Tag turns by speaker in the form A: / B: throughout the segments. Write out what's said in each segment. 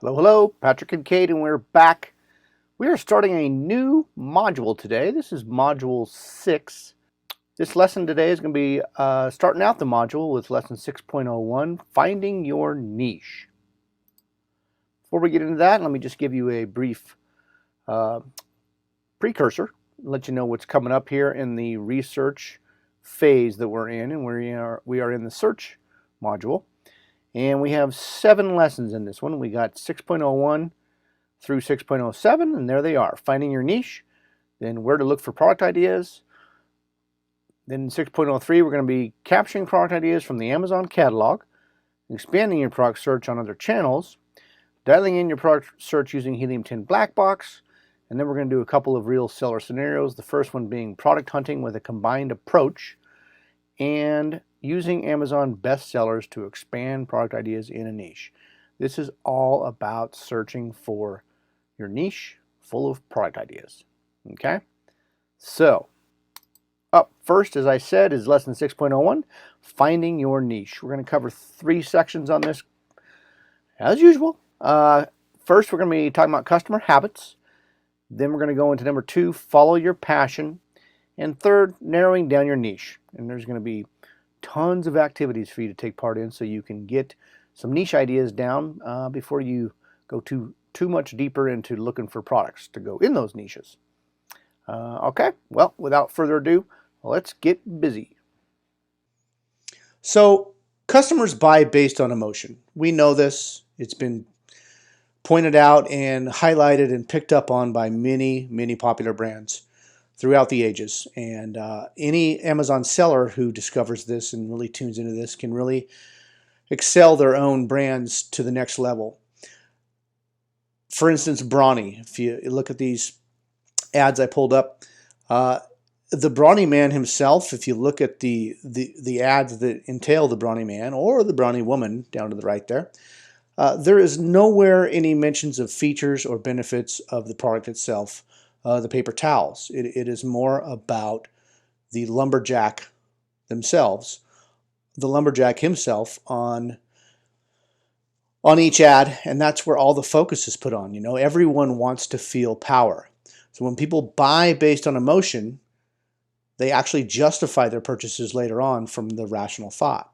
A: Hello, hello, Patrick and Kate, and we're back. We are starting a new module today. This is Module 6. This lesson today is going to be starting out the module with Lesson 6.01, Finding Your Niche. Before we get into that, let me just give you a brief precursor, let you know what's coming up here in the research phase that we're in, and we are in the search module. And we have 7 lessons in this one. We got 6.01 through 6.07, and there they are. Finding your niche, then where to look for product ideas. Then in 6.03, we're going to be capturing product ideas from the Amazon catalog, expanding your product search on other channels, dialing in your product search using Helium 10 Black Box, and then we're going to do a couple of real seller scenarios. The first one being product hunting with a combined approach, and using Amazon bestsellers to expand product ideas in a niche. This is all about searching for your niche full of product ideas. Okay? So, up first, as I said, is Lesson 6.01, Finding Your Niche. We're going to cover 3 sections on this, as usual. First, we're going to be talking about customer habits. Then we're going to go into number 2, Follow Your Passion. And third, narrowing down your niche. And there's going to be tons of activities for you to take part in so you can get some niche ideas down before you go too much deeper into looking for products to go in those niches. Okay, well, without further ado, let's get busy.
B: So customers buy based on emotion. We know this. It's been pointed out and highlighted and picked up on by many popular brands throughout the ages. And any Amazon seller who discovers this and really tunes into this can really excel their own brands to the next level. For instance, Brawny. If you look at these ads I pulled up, the Brawny Man himself, if you look at the ads that entail the Brawny Man or the Brawny Woman down to the right there is nowhere any mentions of features or benefits of the product itself. The paper towels. It is more about the lumberjack themselves, the lumberjack himself on each ad, and that's where all the focus is put on. You know, everyone wants to feel power. So when people buy based on emotion, they actually justify their purchases later on from the rational thought.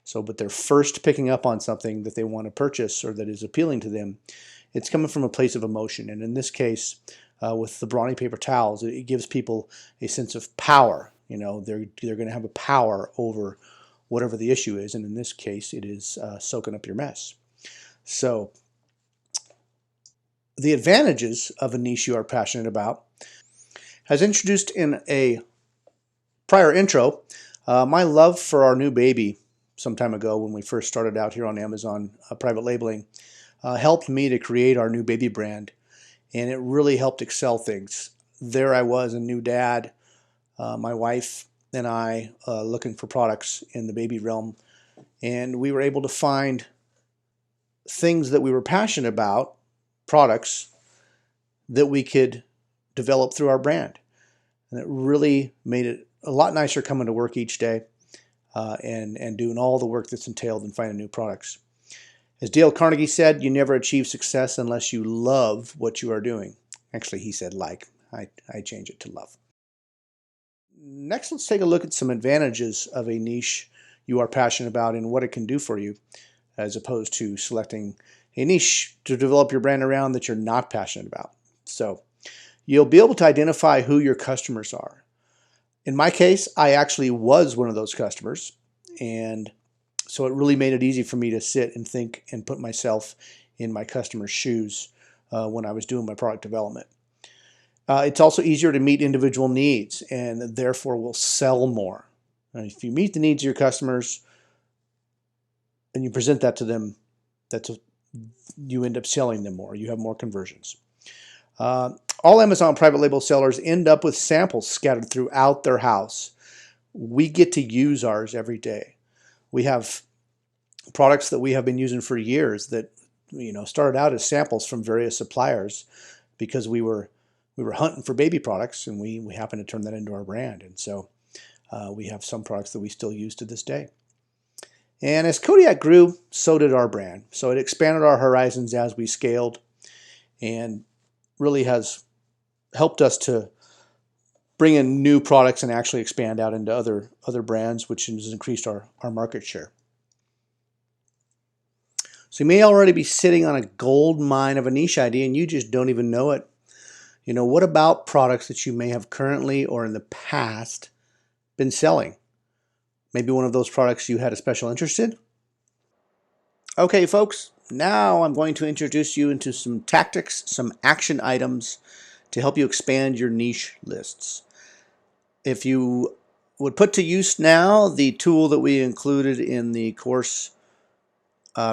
B: So, but they're first picking up on something that they want to purchase or that is appealing to them. It's coming from a place of emotion, and in this case, with the Brawny paper towels, it gives people a sense of power. You know, they're going to have a power over whatever the issue is, and in this case, it is soaking up your mess. So, the advantages of a niche you are passionate about. As introduced in a prior intro, my love for our new baby some time ago when we first started out here on Amazon private labeling helped me to create our new baby brand. And it really helped excel things. There I was, a new dad, my wife and I looking for products in the baby realm. And we were able to find things that we were passionate about, products that we could develop through our brand. And it really made it a lot nicer coming to work each day and doing all the work that's entailed in finding new products. As Dale Carnegie said, you never achieve success unless you love what you are doing. Actually, he said like. I change it to love. Next, let's take a look at some advantages of a niche you are passionate about and what it can do for you, as opposed to selecting a niche to develop your brand around that you're not passionate about. So, you'll be able to identify who your customers are. In my case, I actually was one of those customers, and so it really made it easy for me to sit and think and put myself in my customer's shoes when I was doing my product development. It's also easier to meet individual needs and therefore will sell more. If you meet the needs of your customers and you present that to them, you end up selling them more. You have more conversions. All Amazon private label sellers end up with samples scattered throughout their house. We get to use ours every day. We have products that we have been using for years that started out as samples from various suppliers because we were hunting for baby products, and we happened to turn that into our brand. And so we have some products that we still use to this day. And as Kodiak grew, so did our brand. So it expanded our horizons as we scaled and really has helped us to bring in new products and actually expand out into other brands, which has increased our market share. So you may already be sitting on a gold mine of a niche idea and you just don't even know it. You know, what about products that you may have currently or in the past been selling? Maybe one of those products you had a special interest in? Okay, folks, now I'm going to introduce you into some tactics, some action items to help you expand your niche lists. If you would put to use now the tool that we included in the course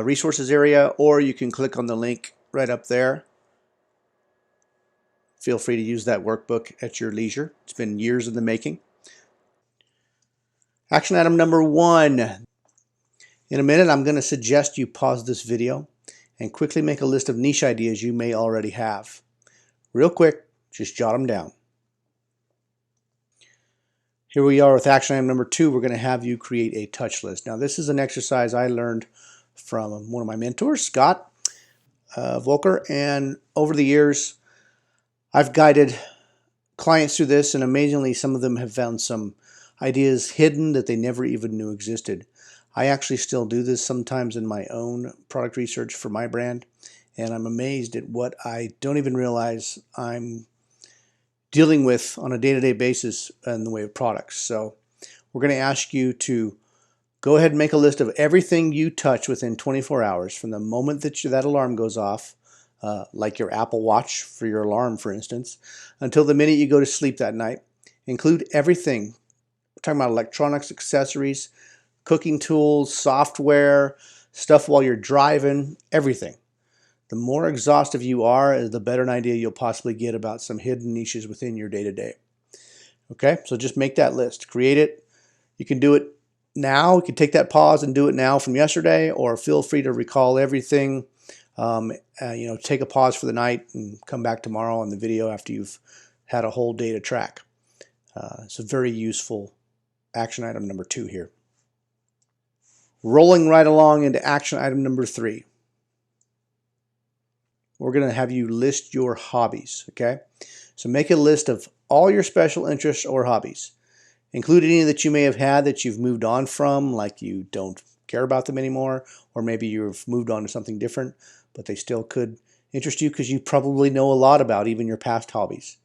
B: resources area, or you can click on the link right up there. Feel free to use that workbook at your leisure. It's been years in the making. Action item number 1. In a minute, I'm going to suggest you pause this video and quickly make a list of niche ideas you may already have. Real quick, just jot them down. Here we are with action item number 2. We're going to have you create a touch list. Now, this is an exercise I learned from one of my mentors, Scott Volker, and over the years, I've guided clients through this, and amazingly, some of them have found some ideas hidden that they never even knew existed. I actually still do this sometimes in my own product research for my brand, and I'm amazed at what I don't even realize I'm dealing with on a day-to-day basis in the way of products. So we're going to ask you to go ahead and make a list of everything you touch within 24 hours from the moment that that alarm goes off, like your Apple Watch for your alarm, for instance, until the minute you go to sleep that night. Include everything. We're talking about electronics, accessories, cooking tools, software, stuff while you're driving, everything. The more exhaustive you are, the better an idea you'll possibly get about some hidden niches within your day-to-day. Okay, so just make that list. Create it. You can do it now. You can take that pause and do it now from yesterday, or feel free to recall everything. Take a pause for the night and come back tomorrow on the video after you've had a whole day to track. It's a very useful action item number 2 here. Rolling right along into action item number 3. We're going to have you list your hobbies, okay? So make a list of all your special interests or hobbies. Include any that you may have had that you've moved on from, like you don't care about them anymore, or maybe you've moved on to something different, but they still could interest you because you probably know a lot about even your past hobbies.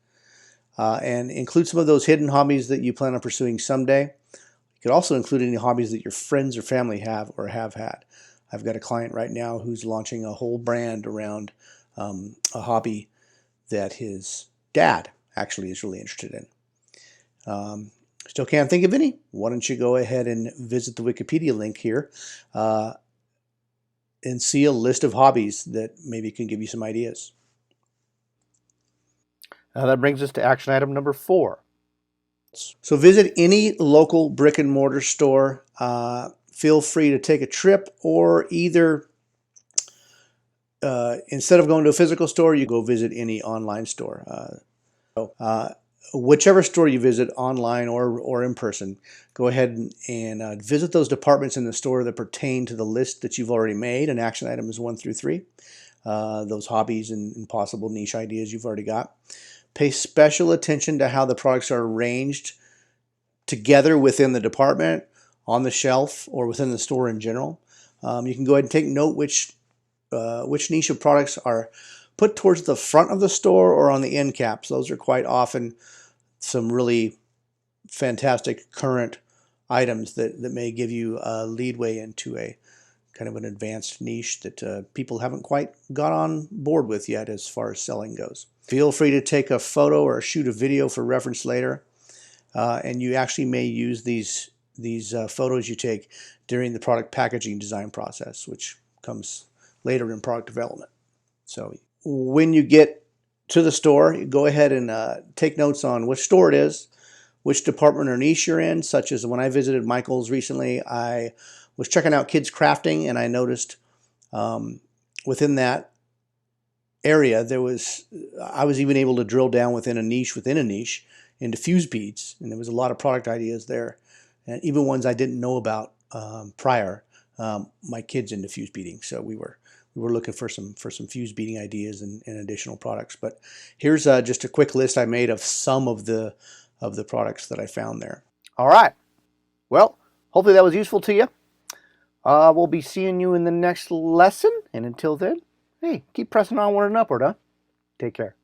B: And include some of those hidden hobbies that you plan on pursuing someday. You could also include any hobbies that your friends or family have or have had. I've got a client right now who's launching a whole brand around a hobby that his dad actually is really interested in. Still can't think of any? Why don't you go ahead and visit the Wikipedia link here and see a list of hobbies that maybe can give you some ideas.
A: Now that brings us to action item number 4.
B: So visit any local brick and mortar store. Feel free to take a trip, or either instead of going to a physical store, you go visit any online store. Whichever store you visit, online or in person, go ahead and visit those departments in the store that pertain to the list that you've already made, and action items 1 through 3. Those hobbies and possible niche ideas you've already got. Pay special attention to how the products are arranged together within the department, on the shelf, or within the store in general. You can go ahead and take note which niche of products are put towards the front of the store or on the end caps. Those are quite often some really fantastic current items that may give you a leadway into a kind of an advanced niche that people haven't quite got on board with yet as far as selling goes. Feel free to take a photo or shoot a video for reference later, and you actually may use these photos you take during the product packaging design process, which comes later in product development. So when you get to the store, you go ahead and take notes on which store it is, which department or niche you're in, such as when I visited Michael's recently, I was checking out kids crafting, and I noticed within that area I was even able to drill down within a niche into fuse beads, and there was a lot of product ideas there, and even ones I didn't know about prior my kids into fuse beating. So we were looking for some fuse beating ideas and additional products. But here's just a quick list I made of some of the products that I found there.
A: All right. Well, hopefully that was useful to you. We'll be seeing you in the next lesson. And until then, hey, keep pressing onward and upward, huh? Take care.